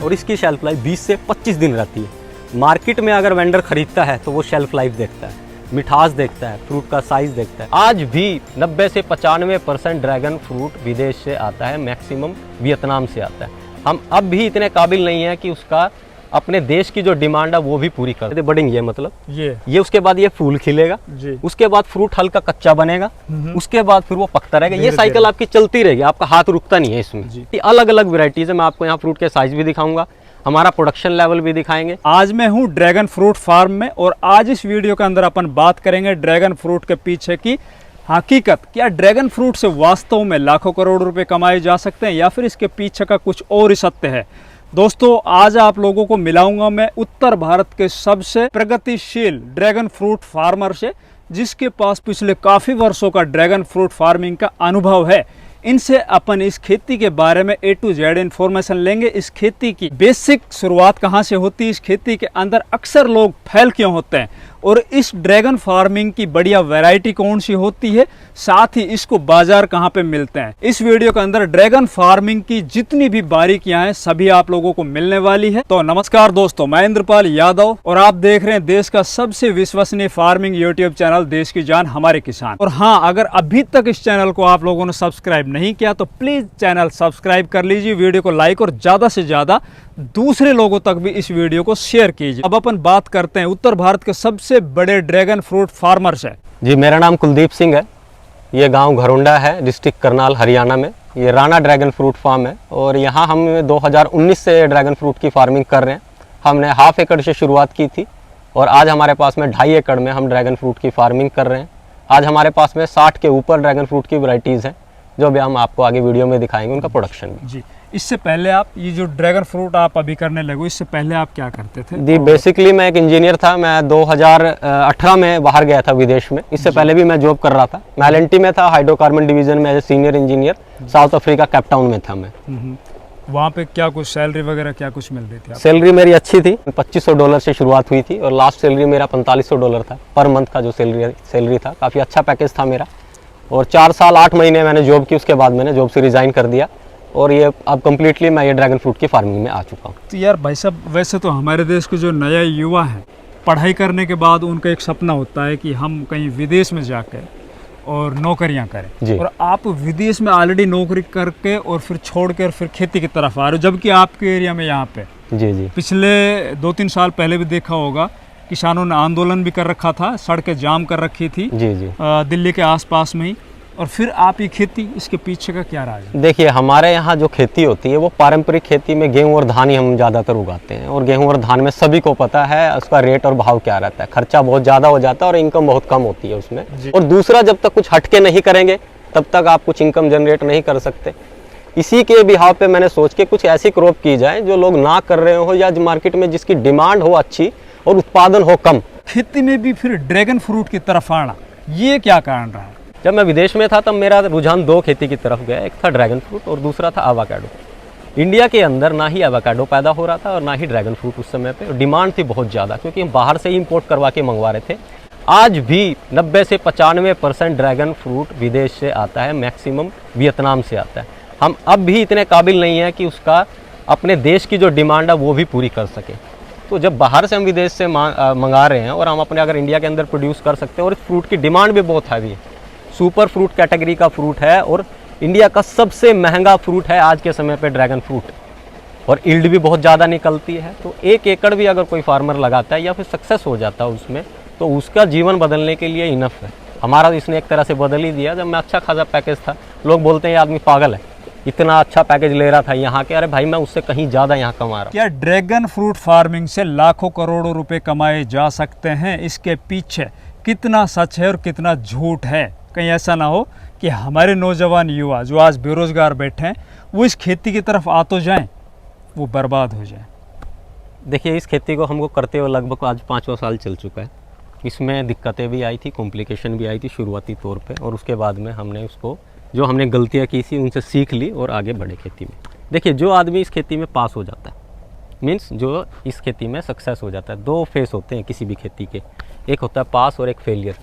और इसकी shelf life 20 से 25 दिन रहती है। मार्केट में अगर वेंडर खरीदता है तो वो शेल्फ लाइफ देखता है, मिठास देखता है, फ्रूट का साइज देखता है। आज भी 90 से 95% ड्रैगन फ्रूट विदेश से आता है, मैक्सिमम वियतनाम से आता है। हम अब भी इतने काबिल नहीं है कि उसका अपने देश की जो डिमांड है वो भी पूरी कर दे। बडिंग ये मतलब ये उसके बाद ये फूल खिलेगा, उसके बाद फ्रूट हल्का कच्चा बनेगा, उसके बाद फिर वो पकता रहेगा। ये साइकिल आपकी चलती रहेगी, आपका हाथ रुकता नहीं है इसमें। अलग अलग वेराइटीज है, मैं आपको यहाँ फ्रूट के साइज भी दिखाऊंगा, हमारा प्रोडक्शन लेवल भी दिखाएंगे। आज मैं हूँ ड्रैगन फ्रूट फार्म में और आज इस वीडियो के अंदर अपन बात करेंगे ड्रैगन फ्रूट के पीछे की हकीकत। क्या ड्रैगन फ्रूट से वास्तव में लाखों करोड़ रुपए कमाए जा सकते हैं या फिर इसके पीछे का कुछ और ही सत्य है। दोस्तों, आज आप लोगों को मिलाऊंगा मैं उत्तर भारत के सबसे प्रगतिशील ड्रैगन फ्रूट फार्मर से, जिसके पास पिछले काफ़ी वर्षों का ड्रैगन फ्रूट फार्मिंग का अनुभव है। इनसे अपन इस खेती के बारे में A to Z इन्फॉर्मेशन लेंगे। इस खेती की बेसिक शुरुआत कहाँ से होती है, इस खेती के अंदर अक्सर लोग फेल क्यों होते हैं और इस ड्रैगन फार्मिंग की बढ़िया वैरायटी कौन सी होती है, साथ ही इसको बाजार कहाँ पे मिलते हैं। इस वीडियो के अंदर ड्रैगन फार्मिंग की जितनी भी बारीकियां हैं सभी आप लोगों को मिलने वाली है। तो नमस्कार दोस्तों, मैं इंद्रपाल यादव और आप देख रहे हैं देश का सबसे विश्वसनीय फार्मिंग यूट्यूब चैनल देश की जान हमारे किसान। और हाँ, अगर अभी तक इस चैनल को आप लोगों ने सब्सक्राइब नहीं किया तो प्लीज चैनल सब्सक्राइब कर लीजिए, वीडियो को लाइक और ज्यादा से ज्यादा दूसरे लोगों तक भी इस वीडियो को शेयर कीजिए। अब अपन बात करते हैं उत्तर भारत के सबसे बड़े ड्रैगन फ्रूट फार्मर से। जी, मेरा नाम कुलदीप सिंह है। ये गांव घरोंडा है, डिस्ट्रिक्ट करनाल, हरियाणा में। ये राणा ड्रैगन फ्रूट फार्म है और यहाँ हम 2019 से ड्रैगन फ्रूट की फार्मिंग कर रहे हैं। हमने ½ एकड़ से शुरुआत की थी और आज हमारे पास में 2.5 एकड़ में हम ड्रैगन फ्रूट की फार्मिंग कर रहे हैं। आज हमारे पास में 60 के ऊपर ड्रैगन फ्रूट की वैरायटीज़ हैं, जो भी हम आपको आगे वीडियो में दिखाएंगे उनका प्रोडक्शन भी। जी, इससे पहले आप ये जो ड्रैगन फ्रूट आप अभी करने लगे, इससे पहले आप क्या करते थे? जी, बेसिकली मैं एक इंजीनियर था। मैं 2018 में बाहर गया था विदेश में। इससे पहले भी मैं जॉब कर रहा था। मैं एल&टी में था, हाइड्रोकार्बन डिवीजन में as a senior engineer. South Africa, Cape Town में था मैं। वहाँ पे क्या कुछ सैलरी वगैरह क्या कुछ मिल रही थी? सैलरी मेरी अच्छी थी, $2500 से शुरुआत हुई थी और लास्ट सैलरी मेरा $4500 था पर मंथ का जो सैलरी था। काफ़ी अच्छा पैकेज था मेरा और 4 साल 8 महीने मैंने जॉब की। उसके बाद मैंने जॉब से रिज़ाइन कर दिया और ये अब कम्प्लीटली मैं ये ड्रैगन फ्रूट की फार्मिंग में आ चुका हूँ। तो यार भाई साहब, वैसे तो हमारे देश के जो नया युवा है, पढ़ाई करने के बाद उनका एक सपना होता है कि हम कहीं विदेश में जाकर और नौकरियां करें। और आप विदेश में ऑलरेडी नौकरी करके और फिर छोड़ कर फिर खेती की तरफ आ रहे हो, जबकि आपके एरिया में यहाँ पे जी पिछले 2-3 साल पहले भी देखा होगा किसानों ने आंदोलन भी कर रखा था, सड़कें जाम कर रखी थी जी दिल्ली के आसपास में ही। और फिर आप ये खेती, इसके पीछे का क्या राज है? देखिए, हमारे यहाँ जो खेती होती है वो पारंपरिक खेती में गेहूं और धान ही हम ज़्यादातर उगाते हैं और गेहूं और धान में सभी को पता है उसका रेट और भाव क्या रहता है। खर्चा बहुत ज़्यादा हो जाता है और इनकम बहुत कम होती है उसमें। और दूसरा, जब तक कुछ हटके नहीं करेंगे तब तक आप कुछ इनकम जनरेट नहीं कर सकते। इसी के बिहाव पे मैंने सोच के कुछ ऐसी क्रॉप की जाए जो लोग ना कर रहे हो या मार्केट में जिसकी डिमांड हो अच्छी और उत्पादन हो कम। खेती में भी फिर ड्रैगन फ्रूट की तरफ आना, ये क्या कारण रहा? जब मैं विदेश में था तब मेरा रुझान 2 खेती की तरफ गया। एक था ड्रैगन फ्रूट और दूसरा था एवोकाडो। इंडिया के अंदर ना ही एवोकाडो पैदा हो रहा था और ना ही ड्रैगन फ्रूट उस समय पे। डिमांड थी बहुत ज़्यादा, क्योंकि हम बाहर से ही इंपोर्ट करवा के मंगवा रहे थे। आज भी 90 से 95% ड्रैगन फ्रूट विदेश से आता है, मैक्सिमम वियतनाम से आता है। हम अब भी इतने काबिल नहीं है कि उसका अपने देश की जो डिमांड है वो भी पूरी कर सके। तो जब बाहर से हम विदेश से मंगा रहे हैं और हम अपने अगर इंडिया के अंदर प्रोड्यूस कर सकते हैं, और इस फ्रूट की डिमांड भी बहुत हैवी है, सुपर फ्रूट कैटेगरी का फ्रूट है और इंडिया का सबसे महंगा फ्रूट है आज के समय पे ड्रैगन फ्रूट, और यील्ड भी बहुत ज़्यादा निकलती है। तो 1 एकड़ भी अगर कोई फार्मर लगाता है या फिर सक्सेस हो जाता है उसमें, तो उसका जीवन बदलने के लिए इनफ है। हमारा इसने एक तरह से बदल ही दिया। जब मैं अच्छा खासा पैकेज था, लोग बोलते हैं ये आदमी पागल है, इतना अच्छा पैकेज ले रहा था यहाँ के। अरे भाई, मैं उससे कहीं ज़्यादा यहाँ कमा रहा हूँ। क्या ड्रैगन फ्रूट फार्मिंग से लाखों करोड़ों रुपए कमाए जा सकते हैं? इसके पीछे कितना सच है और कितना झूठ है? कहीं ऐसा ना हो कि हमारे नौजवान युवा जो आज बेरोजगार बैठे हैं वो इस खेती की तरफ आ तो जाएं, वो बर्बाद हो जाए। देखिए, इस खेती को हमको करते हुए लगभग आज 5वां साल चल चुका है। इसमें दिक्कतें भी आई थी, कॉम्प्लिकेशन भी आई थी शुरुआती तौर पे, और उसके बाद में हमने उसको, जो हमने गलतियाँ की थी उनसे सीख ली और आगे बढ़े खेती में। देखिए, जो आदमी इस खेती में पास हो जाता है, मीन्स जो इस खेती में सक्सेस हो जाता है, 2 फेस होते हैं किसी भी खेती के। एक होता है पास और एक फेलियर।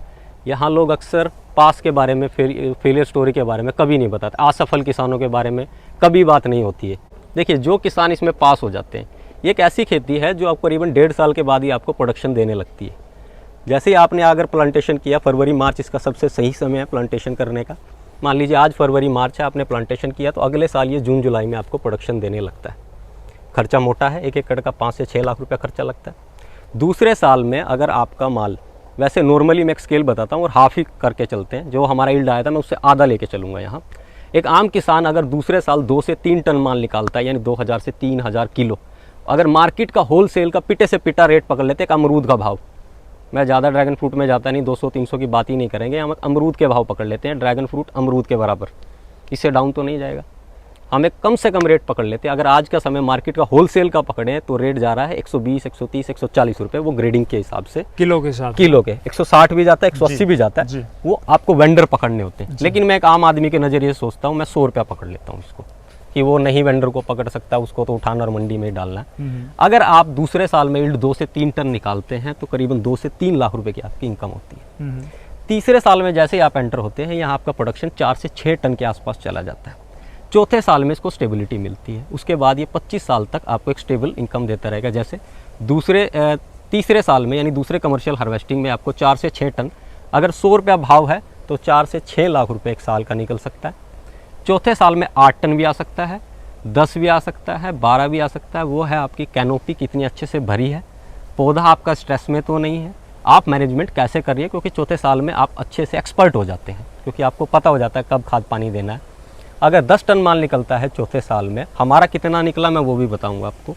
यहाँ लोग अक्सर पास के बारे में, फेलियर स्टोरी के बारे में कभी नहीं बताते। असफल किसानों के बारे में कभी बात नहीं होती है। देखिए जो किसान इसमें पास हो जाते हैं, ये एक ऐसी खेती है जो आपको करीबन 1.5 साल के बाद ही आपको प्रोडक्शन देने लगती है। जैसे ही आपने अगर प्लांटेशन किया, फरवरी मार्च इसका सबसे सही समय है प्लांटेशन करने का। मान लीजिए आज फरवरी मार्च है, आपने प्लांटेशन किया तो अगले साल ये जून जुलाई में आपको प्रोडक्शन देने लगता है। खर्चा मोटा है, 1 एकड़ का 5 से 6 लाख रुपया खर्चा लगता है। दूसरे साल में अगर आपका माल, वैसे नॉर्मली मैं एक स्केल बताता हूँ और हाफ ही करके चलते हैं, जो हमारा यील्ड आया था मैं उससे आधा लेके चलूँगा यहाँ। एक आम किसान अगर दूसरे साल 2 से 3 टन माल निकालता है, यानी 2000 से 3000 किलो, अगर मार्केट का होलसेल का पिटे से पिटा रेट पकड़ लेते हैं, एक अमरूद का भाव, मैं ज़्यादा ड्रैगन फ्रूट में जाता नहीं, 200-300 की बात ही नहीं करेंगे, हम अमरूद के भाव पकड़ लेते हैं, ड्रैगन फ्रूट अमरूद के बराबर, इससे डाउन तो नहीं जाएगा। हमें कम से कम रेट पकड़ लेते हैं। अगर आज का समय मार्केट का होलसेल का पकड़े तो रेट जा रहा है 120, 130, 140 रुपये, वो ग्रेडिंग के हिसाब से, किलो के साथ, किलो के 160 भी जाता है, 180 भी जाता है, वो आपको वेंडर पकड़ने होते हैं। लेकिन मैं एक आम आदमी के नज़रिए से सोचता हूँ, मैं 100 रुपया पकड़ लेता हूँ इसको, कि वो नहीं वेंडर को पकड़ सकता, उसको तो उठाना और मंडी में डालना है। अगर आप दूसरे साल में यील्ड 2 से 3 टन निकालते हैं तो करीबन 2 से 3 लाख रुपए की आपकी इनकम होती है। तीसरे साल में जैसे ही आप एंटर होते हैं, यहाँ आपका प्रोडक्शन 4 से 6 टन के आसपास चला जाता है। चौथे साल में इसको स्टेबिलिटी मिलती है। उसके बाद ये 25 साल तक आपको एक स्टेबल इनकम देता रहेगा। जैसे तीसरे साल में, यानी दूसरे कमर्शियल हार्वेस्टिंग में आपको 4 से 6 टन, अगर 100 रुपया भाव है तो 4 से 6 लाख रुपए एक साल का निकल सकता है। चौथे साल में 8 टन भी आ सकता है, 10 भी आ सकता है, 12 भी आ सकता है। वो है आपकी कैनोपी कितनी अच्छे से भरी है, पौधा आपका स्ट्रेस में तो नहीं है, आप मैनेजमेंट कैसे करिए, क्योंकि चौथे साल में आप अच्छे से एक्सपर्ट हो जाते हैं, क्योंकि आपको पता हो जाता है कब खाद पानी देना है। अगर 10 टन माल निकलता है चौथे साल में, हमारा कितना निकला मैं वो भी बताऊंगा आपको।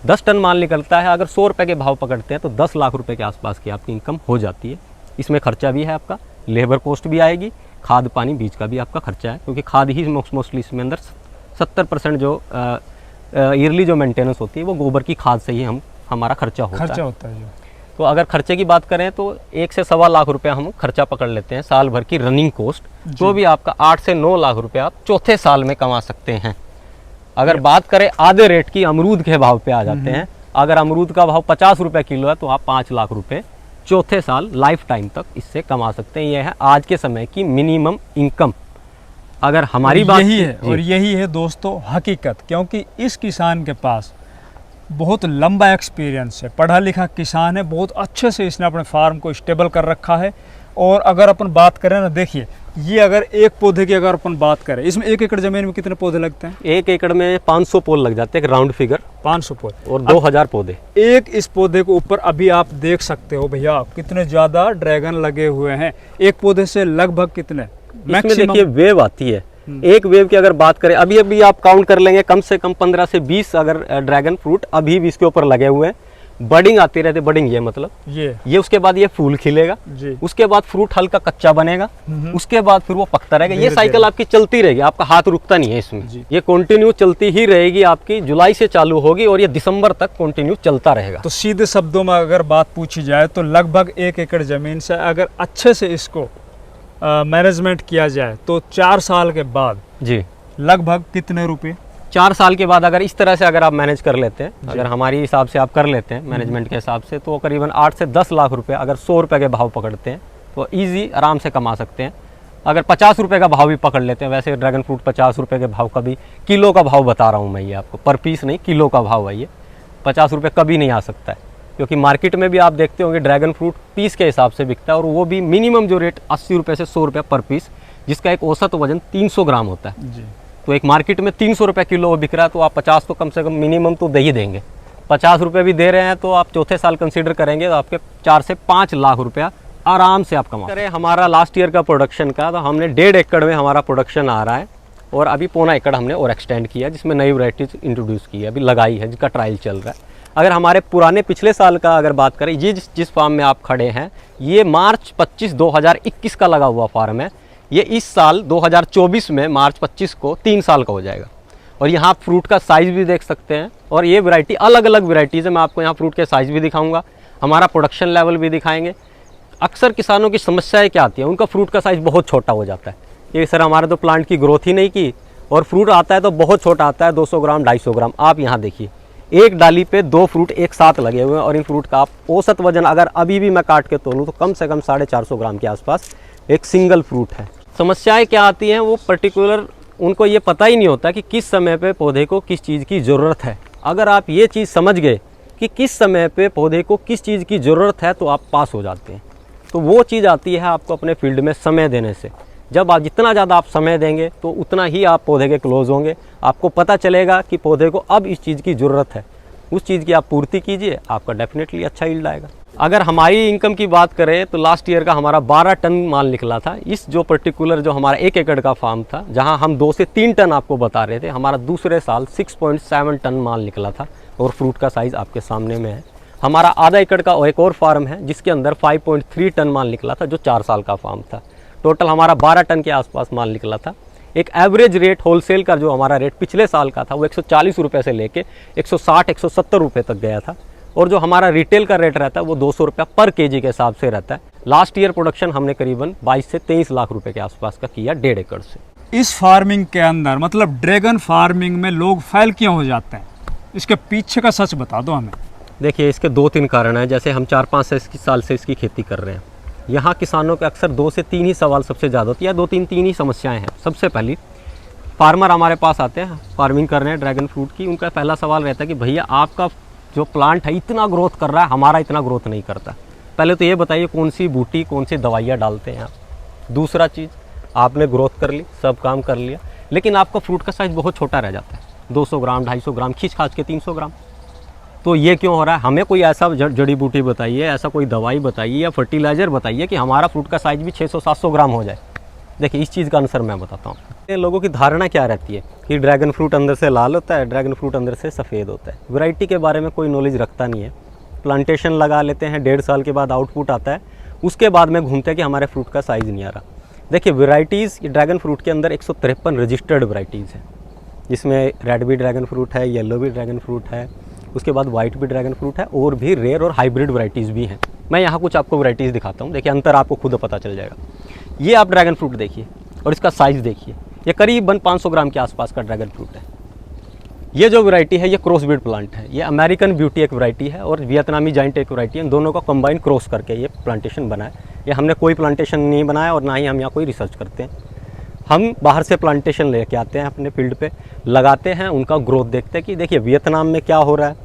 10 टन माल निकलता है, अगर 100 रुपये के भाव पकड़ते हैं तो 10 लाख रुपए के आसपास की आपकी इनकम हो जाती है। इसमें खर्चा भी है आपका, लेबर कॉस्ट भी आएगी, खाद पानी बीज का भी आपका खर्चा है, क्योंकि खाद ही मोस्टली इसमें अंदर 70% जो ईयरली जो मेंटेनेंस होती है वो गोबर की खाद से ही हमारा खर्चा होता है। तो अगर खर्चे की बात करें तो 1 से 1.25 लाख रुपया हम खर्चा पकड़ लेते हैं साल भर की रनिंग कोस्ट, जो भी आपका 8 से 9 लाख रुपया आप चौथे साल में कमा सकते हैं। अगर बात करें आधे रेट की, अमरूद के भाव पे आ जाते हैं। अगर अमरूद का भाव 50 रुपये किलो है तो आप 5 लाख रुपए चौथे साल लाइफ टाइम तक इससे कमा सकते हैं। यह है आज के समय की मिनिमम इनकम। अगर हमारी बात यही है, और यही है दोस्तों हकीकत, क्योंकि इस किसान के पास बहुत लंबा एक्सपीरियंस है, पढ़ा लिखा किसान है, बहुत अच्छे से इसने अपने फार्म को स्टेबल कर रखा है। और अगर अपन बात करें ना, देखिए ये अगर एक पौधे की अगर अपन बात करें, इसमें 1 एकड़ जमीन में कितने पौधे लगते हैं? 1 एकड़ में 500 पोल लग जाते हैं, राउंड फिगर 500 पौधे और 2000 पौधे। एक इस पौधे के ऊपर अभी आप देख सकते हो भैया कितने ज्यादा ड्रैगन लगे हुए हैं। एक पौधे से लगभग कितने, इसमें देखिए वेव आती है, एक वेव की अगर बात करें, अभी आप काउंट कर लेंगे कम से कम 15 से 20 अगर ड्रैगन फ्रूट अभी भी इसके ऊपर लगे हुए हैं। बडिंग आती रहती है, बडिंग ये मतलब ये उसके बाद ये फूल खिलेगा, उसके बाद फ्रूट हल्का कच्चा बनेगा, उसके बाद फिर वो पकता रहेगा। ये साइकिल आपकी चलती रहेगी, आपका हाथ रुकता नहीं है इसमें, ये कंटिन्यू चलती ही रहेगी। आपकी जुलाई से चालू होगी और ये दिसंबर तक कंटिन्यू चलता रहेगा। तो सीधे शब्दों में अगर बात पूछी जाए तो लगभग 1 एकड़ जमीन से अगर अच्छे से इसको मैनेजमेंट किया जाए तो 4 साल के बाद जी लगभग कितने रुपए? 4 साल के बाद अगर इस तरह से अगर आप मैनेज कर लेते हैं, अगर हमारी हिसाब से आप कर लेते हैं मैनेजमेंट के हिसाब से, तो करीबन 8 से 10 लाख रुपए अगर 100 रुपये के भाव पकड़ते हैं तो ईजी आराम से कमा सकते हैं। अगर 50 रुपये का भाव भी पकड़ लेते हैं, वैसे ड्रैगन फ्रूट 50 रुपये के भाव का भी, किलो का भाव बता रहा हूँ मैं, ये आपको पर पीस नहीं किलो का भाव है। ये 50 रुपये कभी नहीं आ सकता है, क्योंकि मार्केट में भी आप देखते होंगे ड्रैगन फ्रूट पीस के हिसाब से बिकता है, और वो भी मिनिमम जो रेट 80 रुपये से 100 रुपये पर पीस, जिसका एक औसत वजन 300 ग्राम होता है जी। तो एक मार्केट में 300 रुपये किलो वो बिक रहा है, तो आप 50 तो कम से कम मिनिमम तो दे ही देंगे। 50 रुपये भी दे रहे हैं तो आप चौथे साल कंसीडर करेंगे तो आपके 4 से 5 लाख रुपया आराम से आप कमा करें। हमारा लास्ट ईयर का प्रोडक्शन का, तो हमने 1.5 एकड़ में हमारा प्रोडक्शन आ रहा है, और अभी 1.25 एकड़ हमने और एक्सटेंड किया, जिसमें नई वैरायटीज इंट्रोड्यूस की है, अभी लगाई है, जिसका ट्रायल चल रहा है। अगर हमारे पुराने पिछले साल का अगर बात करें, ये जिस फार्म में आप खड़े हैं, ये मार्च 25 2021 का लगा हुआ फार्म है। ये इस साल 2024 में मार्च 25 को 3 साल का हो जाएगा। और यहाँ आप फ्रूट का साइज़ भी देख सकते हैं, और ये वैरायटी अलग अलग वैरायटीज़ है। मैं आपको यहाँ फ्रूट के साइज़ भी दिखाऊंगा, हमारा प्रोडक्शन लेवल भी दिखाएंगे। अक्सर किसानों की समस्याएं क्या आती है, उनका फ्रूट का साइज़ बहुत छोटा हो जाता है। ये सर हमारे तो प्लांट की ग्रोथ ही नहीं की, और फ्रूट आता है तो बहुत छोटा आता है, 200 ग्राम 250 ग्राम। आप यहाँ देखिए, एक डाली पे 2 फ्रूट एक साथ लगे हुए हैं, और इन फ्रूट का आप औसत वजन अगर अभी भी मैं काट के तोलूँ तो कम से कम 450 ग्राम के आसपास एक सिंगल फ्रूट है। समस्याएं क्या आती हैं, वो पर्टिकुलर उनको ये पता ही नहीं होता कि किस समय पे पौधे को किस चीज़ की ज़रूरत है। अगर आप ये चीज़ समझ गए कि किस समय पे पौधे को किस चीज़ की ज़रूरत है तो आप पास हो जाते हैं। तो वो चीज़ आती है आपको अपने फील्ड में समय देने से। जब आप जितना ज़्यादा आप समय देंगे तो उतना ही आप पौधे के क्लोज होंगे। आपको पता चलेगा कि पौधे को अब इस चीज़ की ज़रूरत है, उस चीज़ की आप पूर्ति कीजिए, आपका डेफिनेटली अच्छा यील्ड आएगा। अगर हमारी इनकम की बात करें तो लास्ट ईयर का हमारा 12 टन माल निकला था। इस जो पर्टिकुलर जो हमारा 1 एकड़ का फार्म था, जहां हम 2 से 3 टन आपको बता रहे थे, हमारा दूसरे साल 6.7 टन माल निकला था और फ्रूट का साइज़ आपके सामने में है। हमारा आधा एकड़ का एक और फार्म है जिसके अंदर 5.3 टन माल निकला था, जो 4 साल का फार्म था। टोटल हमारा 12 टन के आसपास माल निकला था। एक एवरेज रेट होलसेल का जो हमारा रेट पिछले साल का था वो 140 रुपये से लेके 160-170 रुपये तक गया था, और जो हमारा रिटेल का रेट रहता है वो 200 रुपया पर केजी के हिसाब से रहता है। लास्ट ईयर प्रोडक्शन हमने करीबन 22 से 23 लाख रुपए के आसपास का किया 1.5 एकड़ से। इस फार्मिंग के अंदर मतलब ड्रैगन फार्मिंग में लोग फेल क्यों हो जाते हैं, इसके पीछे का सच बता दो हमें। देखिए, इसके 2-3 कारण हैं। जैसे हम 4-5 साल से इसकी खेती कर रहे हैं, यहाँ किसानों के अक्सर 2 से 3 ही सवाल सबसे ज़्यादा होती है, 2-3 ही समस्याएं हैं। सबसे पहली, फार्मर हमारे पास आते हैं फार्मिंग कर रहे हैं ड्रैगन फ्रूट की, उनका पहला सवाल रहता है कि भैया आपका जो प्लांट है इतना ग्रोथ कर रहा है, हमारा इतना ग्रोथ नहीं करता। पहले तो ये बताइए कौन सी बूटी, कौन सी दवाइयाँ डालते हैं आप। दूसरा चीज़, आपने ग्रोथ कर ली, सब काम कर लिया, लेकिन आपका फ्रूट का साइज़ बहुत छोटा रह जाता है, 200 ग्राम 250 ग्राम, खींच खाच के 300 ग्राम। तो ये क्यों हो रहा है? हमें कोई ऐसा जड़ी बूटी बताइए, ऐसा कोई दवाई बताइए या फर्टिलाइज़र बताइए कि हमारा फ्रूट का साइज़ भी 600-700 ग्राम हो जाए। देखिए, इस चीज़ का आंसर मैं बताता हूँ। लोगों की धारणा क्या रहती है कि ड्रैगन फ्रूट अंदर से लाल होता है, ड्रैगन फ्रूट अंदर से सफ़ेद होता है। वैरायटी के बारे में कोई नॉलेज रखता नहीं है। प्लांटेशन लगा लेते हैं, 1.5 साल के बाद आउटपुट आता है, उसके बाद में घूमते हैं कि हमारे फ्रूट का साइज़ नहीं आ रहा। देखिए, वैरायटीज़ ड्रैगन फ्रूट के अंदर 153 रजिस्टर्ड वैरायटीज़ हैं, जिसमें रेड भी ड्रैगन फ्रूट है, येलो भी ड्रैगन फ्रूट है, उसके बाद वाइट भी ड्रैगन फ्रूट है, और भी रेयर और हाइब्रिड वैरायटीज़ भी हैं। मैं यहाँ कुछ आपको वैरायटीज़ दिखाता हूँ, देखिए अंतर आपको खुद पता चल जाएगा। ये आप ड्रैगन फ्रूट देखिए और इसका साइज़ देखिए, ये करीबन 500 ग्राम के आसपास का ड्रैगन फ्रूट है। ये जो वैरायटी है ये क्रॉस ब्रीड प्लांट है। ये अमेरिकन ब्यूटी एक वैरायटी है और वियतनामी जाइंट एक वैरायटी है। दोनों का कंबाइन क्रॉस करके ये प्लांटेशन बना है। ये हमने कोई प्लांटेशन नहीं बनाया और ना ही हम यहाँ कोई रिसर्च करते हैं। हम बाहर से प्लांटेशन लेके आते हैं, अपने फील्ड पे लगाते हैं, उनका ग्रोथ देखते हैं कि देखिए वियतनाम में क्या हो रहा है,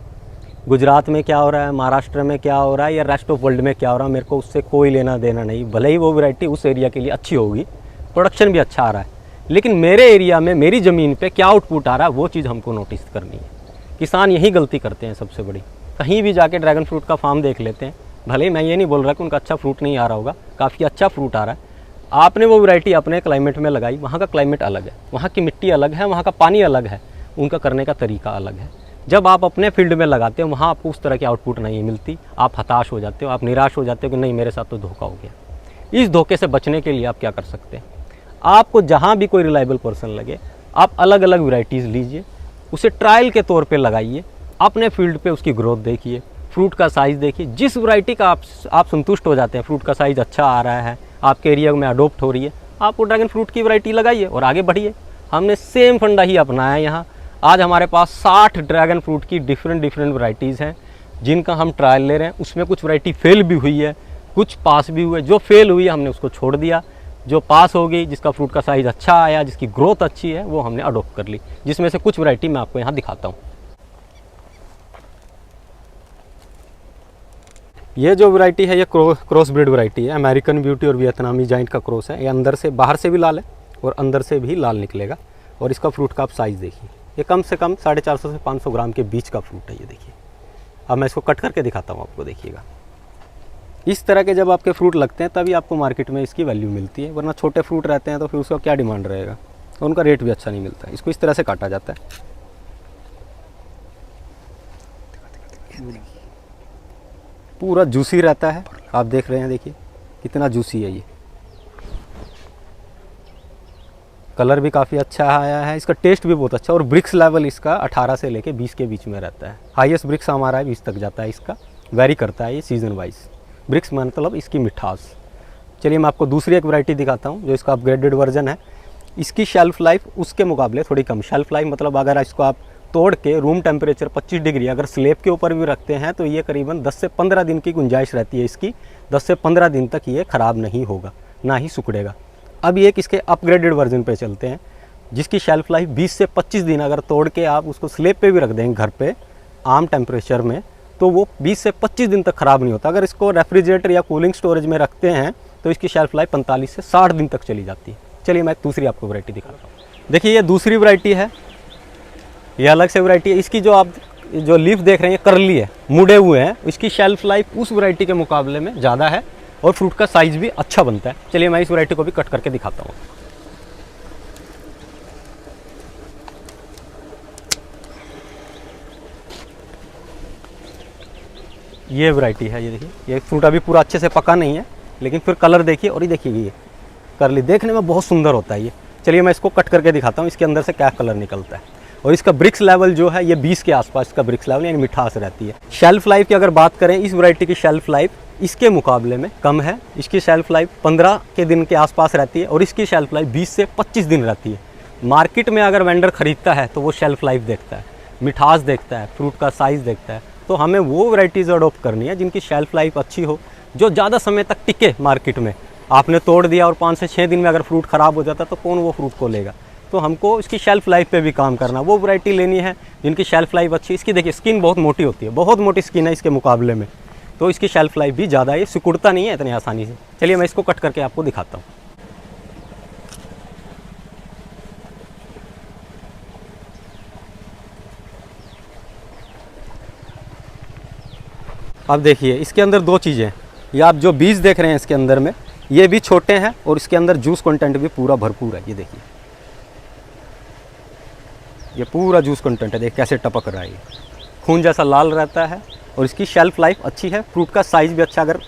गुजरात में क्या हो रहा है, महाराष्ट्र में क्या हो रहा है, या रेस्ट ऑफ वर्ल्ड में क्या हो रहा है। मेरे को उससे कोई लेना देना नहीं। भले ही वो वैरायटी उस एरिया के लिए अच्छी होगी, प्रोडक्शन भी अच्छा आ रहा है, लेकिन मेरे एरिया में मेरी ज़मीन पे क्या आउटपुट आ रहा है वो चीज़ हमको नोटिस करनी है। किसान यही गलती करते हैं सबसे बड़ी। कहीं भी जाके ड्रैगन फ्रूट का फार्म देख लेते हैं, भले ही मैं ये नहीं बोल रहा कि उनका अच्छा फ्रूट नहीं आ रहा होगा, काफ़ी अच्छा फ्रूट आ रहा है। आपने वो वैरायटी अपने क्लाइमेट में लगाई, वहाँ का क्लाइमेट अलग है, वहाँ की मिट्टी अलग है, वहाँ का पानी अलग है, उनका करने का तरीका अलग है। जब आप अपने फील्ड में लगाते हो वहाँ आपको उस तरह की आउटपुट नहीं मिलती, आप हताश हो जाते हो, आप निराश हो जाते हो कि नहीं मेरे साथ तो धोखा हो गया। इस धोखे से बचने के लिए आप क्या कर सकते हैं? आपको जहाँ भी कोई रिलायबल पर्सन लगे, आप अलग अलग वैरायटीज़ लीजिए, उसे ट्रायल के तौर पे लगाइए, अपने फील्ड पे उसकी ग्रोथ देखिए, फ्रूट का साइज़ देखिए। जिस वैरायटी का आप संतुष्ट हो जाते हैं, फ्रूट का साइज़ अच्छा आ रहा है, आपके एरिया में अडोप्ट हो रही है, आप वो ड्रैगन फ्रूट की वैरायटी लगाइए और आगे बढ़िए। हमने सेम फंडा ही अपनाया है यहाँ। आज हमारे पास 60 ड्रैगन फ्रूट की डिफरेंट वैरायटीज़ हैं जिनका हम ट्रायल ले रहे हैं। उसमें कुछ वैरायटी फेल भी हुई है, कुछ पास भी हुए। जो फेल हुई है हमने उसको छोड़ दिया, जो पास हो गई, जिसका फ्रूट का साइज़ अच्छा आया, जिसकी ग्रोथ अच्छी है, वो हमने अडोप्ट कर ली। जिसमें से कुछ वैरायटी मैं आपको यहाँ दिखाता हूँ। ये जो वैरायटी है ये क्रॉस ब्रीड वैरायटी है, अमेरिकन ब्यूटी और वियतनामी जाइंट का क्रॉस है। ये अंदर से, बाहर से भी लाल है और अंदर से भी लाल निकलेगा। और इसका फ्रूट का आप साइज़ देखिए, ये कम से कम 450 से 500 ग्राम के बीच का फ्रूट है। ये देखिए, अब मैं इसको कट करके दिखाता हूँ आपको, देखिएगा। इस तरह के जब आपके फ्रूट लगते हैं तभी आपको मार्केट में इसकी वैल्यू मिलती है, वरना छोटे फ्रूट रहते हैं तो फिर उसका क्या डिमांड रहेगा, तो उनका रेट भी अच्छा नहीं मिलता है। इसको इस तरह से काटा जाता है। पूरा जूसी रहता है, आप देख रहे हैं, देखिए कितना जूसी है। ये कलर भी काफ़ी अच्छा आया है, इसका टेस्ट भी बहुत अच्छा। और ब्रिक्स लेवल इसका 18 से लेके 20 के बीच में रहता है। हाईएस्ट ब्रिक्स हमारा 20 तक जाता है। इसका वेरी करता है ये सीज़न वाइज। ब्रिक्स मतलब इसकी मिठास। चलिए मैं आपको दूसरी एक वैरायटी दिखाता हूँ जो इसका अपग्रेडेड वर्जन है। इसकी शेल्फ़ लाइफ उसके मुकाबले थोड़ी कम। शेल्फ़ लाइफ मतलब अगर इसको आप तोड़ के रूम टेम्परेचर 25 डिग्री अगर स्लेब के ऊपर भी रखते हैं तो ये करीबन 10 से 15 दिन की गुंजाइश रहती है इसकी। 10 से 15 दिन तक ये ख़राब नहीं होगा, ना ही सुखड़ेगा। अब ये इसके अपग्रेडेड वर्जन पे चलते हैं। जिसकी शेल्फ लाइफ 20 से 25 दिन, अगर तोड़ के आप उसको स्लेब पे भी रख देंगे घर पे आम टेम्परेचर में, तो वो 20 से 25 दिन तक ख़राब नहीं होता। अगर इसको रेफ्रिजरेटर या कूलिंग स्टोरेज में रखते हैं तो इसकी शेल्फ लाइफ 45 से 60 दिन तक चली जाती है। चलिए मैं दूसरी आपको वैरायटी दिखाता हूँ। देखिए ये दूसरी वैरायटी है, ये अलग से वैरायटी है। इसकी जो आप जो लीफ देख रहे हैं करली है, मुड़े हुए हैं। इसकी शेल्फ लाइफ उस वैरायटी के मुकाबले में ज़्यादा है और फ्रूट का साइज़ भी अच्छा बनता है। चलिए मैं इस वैरायटी को भी कट करके दिखाता हूँ। ये वैरायटी है, ये देखिए, ये फ्रूट अभी पूरा अच्छे से पका नहीं है, लेकिन फिर कलर देखिए, और ये देखिए ये करली देखने में बहुत सुंदर होता है ये। चलिए मैं इसको कट करके दिखाता हूँ इसके अंदर से क्या कलर निकलता है। और इसका ब्रिक्स लेवल जो है ये 20 के आसपास इसका ब्रिक्स लेवल यानी मिठास रहती है। शेल्फ लाइफ की अगर बात करें, इस वैरायटी की शेल्फ लाइफ इसके मुकाबले में कम है। इसकी शेल्फ लाइफ 15 के दिन के आसपास रहती है और इसकी शेल्फ लाइफ 20 से 25 दिन रहती है। मार्केट में अगर वेंडर खरीदता है तो वो शेल्फ लाइफ देखता है, मिठास देखता है, फ्रूट का साइज़ देखता है। तो हमें वो वैरायटीज़ अडोप्ट करनी है जिनकी शेल्फ लाइफ अच्छी हो, जो ज़्यादा समय तक टिके मार्केट में। आपने तोड़ दिया और 5 से 6 दिन में अगर फ्रूट ख़राब हो जाता तो कौन वो फ्रूट को लेगा। तो हमको इसकी शेल्फ लाइफ पे भी काम करना, वो वैरायटी लेनी है जिनकी शेल्फ लाइफ अच्छी। इसकी देखिए स्किन बहुत मोटी होती है, बहुत मोटी स्किन है इसके मुकाबले में, तो इसकी शेल्फ लाइफ भी ज़्यादा है, ये सिकुड़ता नहीं है इतनी आसानी से। चलिए मैं इसको कट करके आपको दिखाता हूँ। अब देखिए इसके अंदर दो चीज़ें हैं। ये आप जो बीज देख रहे हैं इसके अंदर में, ये भी छोटे हैं और इसके अंदर जूस कंटेंट भी पूरा भरपूर है। ये देखिए, ये पूरा जूस कंटेंट है, देखिए कैसे टपक रहा है, ये खून जैसा लाल रहता है और इसकी शेल्फ लाइफ अच्छी है। फ्रूट का साइज़ भी अच्छा, अगर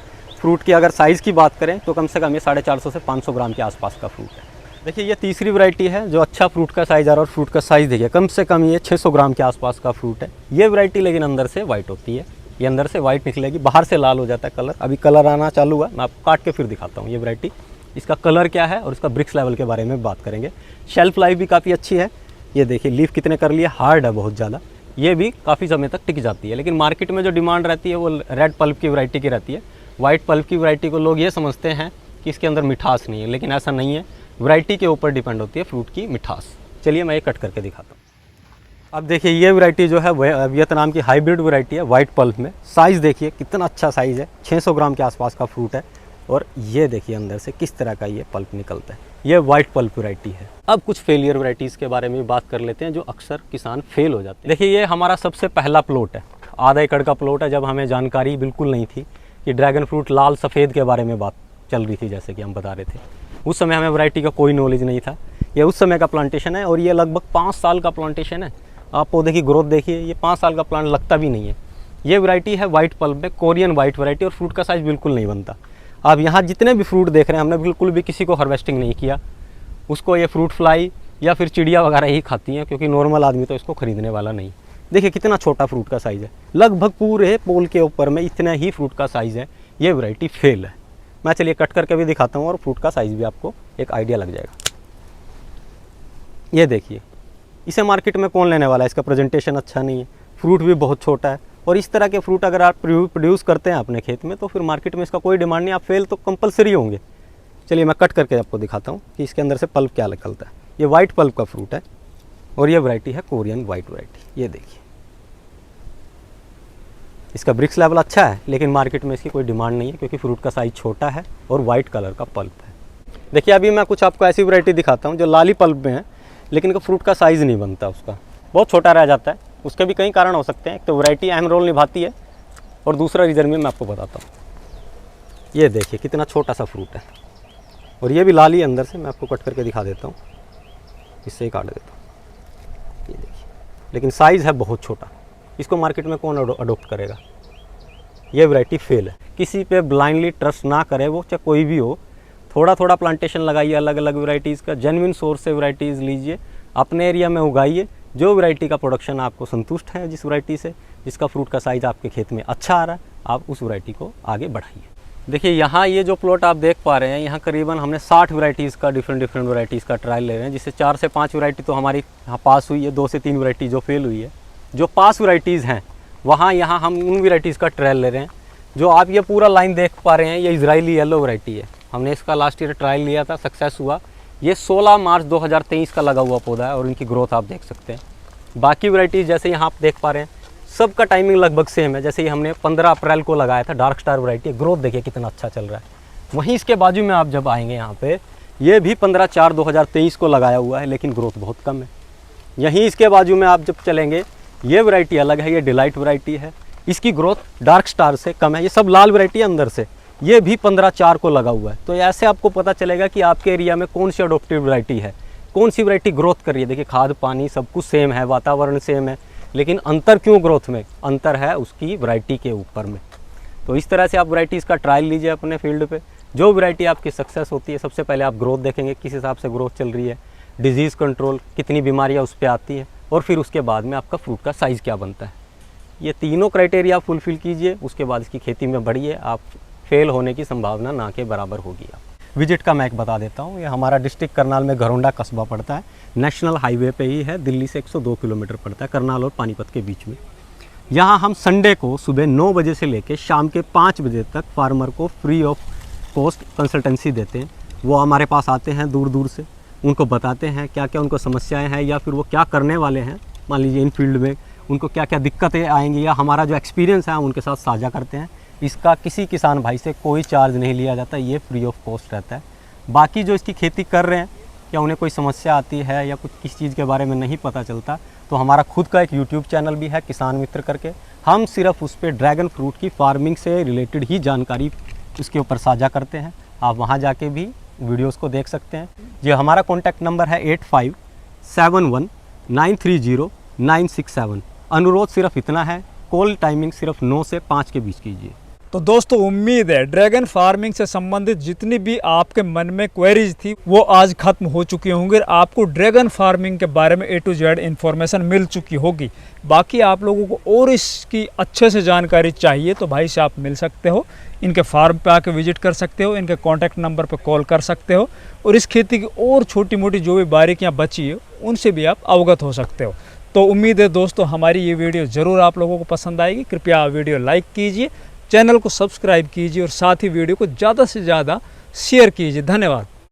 फ्रूट की अगर साइज़ की बात करें तो कम से कम ये 450 से 500 ग्राम के आसपास का फ्रूट है। देखिए ये तीसरी वैरायटी है जो अच्छा फ्रूट का साइज़ आ रहा है, और फ्रूट का साइज़ देखिए कम से कम ये 600 ग्राम के आसपास का फ्रूट है। ये वैरायटी लेकिन अंदर से वाइट होती है, ये अंदर से वाइट निकलेगी, बाहर से लाल हो जाता है कलर। अभी कलर आना चालू हुआ, मैं आपको काट के फिर दिखाता हूँ ये वैरायटी, इसका कलर क्या है और इसका ब्रिक्स लेवल के बारे में बात करेंगे। शेल्फ लाइफ भी काफ़ी अच्छी है। ये देखिए लीफ कितने कर लिए, हार्ड है बहुत ज़्यादा, ये भी काफ़ी समय तक टिक जाती है। लेकिन मार्केट में जो डिमांड रहती है वो रेड पल्प की वैरायटी की रहती है। वाइट पल्प की वैरायटी को लोग ये समझते हैं कि इसके अंदर मिठास नहीं है, लेकिन ऐसा नहीं है। वैरायटी के ऊपर डिपेंड होती है फ्रूट की मिठास। चलिए मैं ये कट करके दिखाता हूँ। अब देखिए ये वैरायटी जो है वियतनाम की हाइब्रिड वैरायटी है वाइट पल्प में। साइज़ देखिए कितना अच्छा साइज़ है, 600 ग्राम के आसपास का फ्रूट है। और ये देखिए अंदर से किस तरह का ये पल्प निकलता है। ये वाइट पल्प वैरायटी है। अब कुछ फेलियर वैरायटीज़ के बारे में बात कर लेते हैं जो अक्सर किसान फेल हो जाते हैं। देखिए ये हमारा सबसे पहला प्लॉट है, आधा एकड़ का प्लॉट है। जब हमें जानकारी बिल्कुल नहीं थी कि ड्रैगन फ्रूट लाल सफ़ेद के बारे में बात चल रही थी, जैसे कि हम बता रहे थे, उस समय हमें वैरायटी का कोई नॉलेज नहीं था। ये उस समय का प्लांटेशन है और ये लगभग 5 साल का प्लांटेशन है। आप पौधे की ग्रोथ देखिए, ये 5 साल का प्लांट लगता भी नहीं है। ये वैरायटी है वाइट पल्प में, कोरियन वाइट वैरायटी, और फ्रूट का साइज़ बिल्कुल नहीं बनता। आप यहाँ जितने भी फ्रूट देख रहे हैं, हमने बिल्कुल भी किसी को हार्वेस्टिंग नहीं किया। उसको ये फ्रूट फ्लाई या फिर चिड़िया वगैरह ही खाती हैं, क्योंकि नॉर्मल आदमी तो इसको खरीदने वाला नहीं। देखिए कितना छोटा फ्रूट का साइज़ है, लगभग पूरे पोल के ऊपर में इतना ही फ्रूट का साइज़ है। ये वैरायटी फेल है। मैं चलिए कट करके भी दिखाता हूँ और फ्रूट का साइज़ भी आपको एक आइडिया लग जाएगा। ये देखिए, इसे मार्केट में कौन लेने वाला है, इसका प्रेजेंटेशन अच्छा नहीं है, फ्रूट भी बहुत छोटा है। और इस तरह के फ्रूट अगर आप प्रोड्यूस करते हैं अपने खेत में तो फिर मार्केट में इसका कोई डिमांड नहीं, आप फेल तो कंपलसरी होंगे। चलिए मैं कट करके आपको दिखाता हूँ कि इसके अंदर से पल्प क्या निकलता है। ये वाइट पल्प का फ्रूट है और ये वैरायटी है कोरियन वाइट वैरायटी। ये देखिए, इसका ब्रिक्स लेवल अच्छा है, लेकिन मार्केट में इसकी कोई डिमांड नहीं है क्योंकि फ्रूट का साइज़ छोटा है और वाइट कलर का पल्प है। देखिए अभी मैं कुछ आपको ऐसी वैरायटी दिखाता हूँ जो लाली पल्प में है, लेकिन इनका फ्रूट का साइज़ नहीं बनता, उसका बहुत छोटा रह जाता है। उसके भी कई कारण हो सकते हैं, एक तो वैरायटी अहम रोल निभाती है और दूसरा रीज़न भी मैं आपको बताता हूँ। ये देखिए कितना छोटा सा फ्रूट है और ये भी लाली है अंदर से। मैं आपको कट करके दिखा देता हूँ, इससे ही काट देता हूँ। ये देखिए, लेकिन साइज़ है बहुत छोटा, इसको मार्केट में कौन अडोप्ट करेगा। ये वैरायटी फेल है। किसी पे ब्लाइंडली ट्रस्ट ना करे, वो चाहे कोई भी हो। थोड़ा थोड़ा प्लांटेशन लगाइए अलग अलग वैरायटीज़ का, जेन्युइन सोर्स से वैरायटीज़ लीजिए, अपने एरिया में उगाइए। जो वैरायटी का प्रोडक्शन आपको संतुष्ट है, जिस वैरायटी से, जिसका फ्रूट का साइज़ आपके खेत में अच्छा आ रहा है, आप उस वैरायटी को आगे बढ़ाइए। देखिए यहाँ ये जो प्लॉट आप देख पा रहे हैं, यहाँ करीबन हमने 60 वैरायटीज़ का डिफरेंट वैरायटीज़ का ट्रायल ले रहे हैं, जिससे 4 से 5 वैरायटी तो हमारी यहाँ पास हुई है, 2 से 3 वैरायटी जो फेल हुई है। जो पास वैरायटीज़ हैं वहाँ यहाँ हम उन वैरायटीज़ का ट्रायल ले रहे हैं। जो आप ये पूरा लाइन देख पा रहे हैं, ये इजरायली येलो वैरायटी है। हमने इसका लास्ट ईयर ट्रायल लिया था, सक्सेस हुआ। ये 16 मार्च 2023 का लगा हुआ पौधा है और इनकी ग्रोथ आप देख सकते हैं। बाकी वैरायटीज़ जैसे यहाँ आप देख पा रहे हैं, सबका टाइमिंग लगभग सेम है। जैसे ही हमने 15 अप्रैल को लगाया था, डार्क स्टार वैरायटी, ग्रोथ देखिए कितना अच्छा चल रहा है। वहीं इसके बाजू में आप जब आएंगे यहाँ पे, ये भी 15/4/2023 को लगाया हुआ है, लेकिन ग्रोथ बहुत कम है। यहीं इसके बाजू में आप जब चलेंगे, ये वैरायटी अलग है, ये डिलाइट वैरायटी है, इसकी ग्रोथ डार्क स्टार से कम है। ये सब लाल वैरायटी है अंदर से, ये भी 15/4 को लगा हुआ है। तो ऐसे आपको पता चलेगा कि आपके एरिया में कौन सी अडोप्टिव वैरायटी है, कौन सी वैरायटी ग्रोथ कर रही है। देखिए खाद पानी सब कुछ सेम है, वातावरण सेम है, लेकिन अंतर क्यों ग्रोथ में अंतर है, उसकी वैरायटी के ऊपर में। तो इस तरह से आप वैरायटीज़ का ट्रायल लीजिए अपने फील्ड पे। जो वैरायटी आपकी सक्सेस होती है, सबसे पहले आप ग्रोथ देखेंगे, किस हिसाब से ग्रोथ चल रही है, डिजीज़ कंट्रोल, कितनी बीमारियाँ उस पर आती हैं, और फिर उसके बाद में आपका फ्रूट का साइज़ क्या बनता है। ये तीनों क्राइटेरिया फुलफिल कीजिए, उसके बाद इसकी खेती में बढ़िए, आप फेल होने की संभावना ना के बराबर होगी। आप विजिट का मैं एक बता देता हूँ, ये हमारा डिस्ट्रिक्ट करनाल में घरोंडा कस्बा पड़ता है, नेशनल हाईवे पे ही है, दिल्ली से 102 किलोमीटर पड़ता है, करनाल और पानीपत के बीच में। यहाँ हम संडे को सुबह 9 बजे से लेकर शाम के 5 बजे तक फार्मर को फ्री ऑफ कॉस्ट कंसल्टेंसी देते हैं। वो हमारे पास आते हैं दूर दूर से, उनको बताते हैं क्या क्या उनको समस्याएं हैं, या फिर वो क्या करने वाले हैं, मान लीजिए इन फील्ड में उनको क्या क्या दिक्कतें आएंगी, या हमारा जो एक्सपीरियंस है हम उनके साथ साझा करते हैं। इसका किसी किसान भाई से कोई चार्ज नहीं लिया जाता, ये फ्री ऑफ कॉस्ट रहता है। बाकी जो इसकी खेती कर रहे हैं, या उन्हें कोई समस्या आती है या कुछ किसी चीज़ के बारे में नहीं पता चलता, तो हमारा खुद का एक यूट्यूब चैनल भी है, किसान मित्र करके। हम सिर्फ उस पर ड्रैगन फ्रूट की फार्मिंग से रिलेटेड ही जानकारी उसके ऊपर साझा करते हैं। आप वहाँ जाके भी वीडियोस को देख सकते हैं। जो हमारा कॉन्टैक्ट नंबर है 8571930967। अनुरोध सिर्फ इतना है, कॉल टाइमिंग सिर्फ 9 से 5 के बीच कीजिए। तो दोस्तों उम्मीद है ड्रैगन फार्मिंग से संबंधित जितनी भी आपके मन में क्वेरीज थी वो आज खत्म हो चुकी होंगी। आपको ड्रैगन फार्मिंग के बारे में A to Z इन्फॉर्मेशन मिल चुकी होगी। बाकी आप लोगों को और इसकी अच्छे से जानकारी चाहिए तो भाई से आप मिल सकते हो, इनके फार्म पे आके विजिट कर सकते हो, इनके कॉन्टैक्ट नंबर पे कॉल कर सकते हो, और इस खेती की और छोटी मोटी जो भी बारीकियाँ बची है उनसे भी आप अवगत हो सकते हो। तो उम्मीद है दोस्तों हमारी ये वीडियो ज़रूर आप लोगों को पसंद आएगी। कृपया वीडियो लाइक कीजिए, चैनल को सब्सक्राइब कीजिए और साथ ही वीडियो को ज़्यादा से ज़्यादा शेयर कीजिए। धन्यवाद।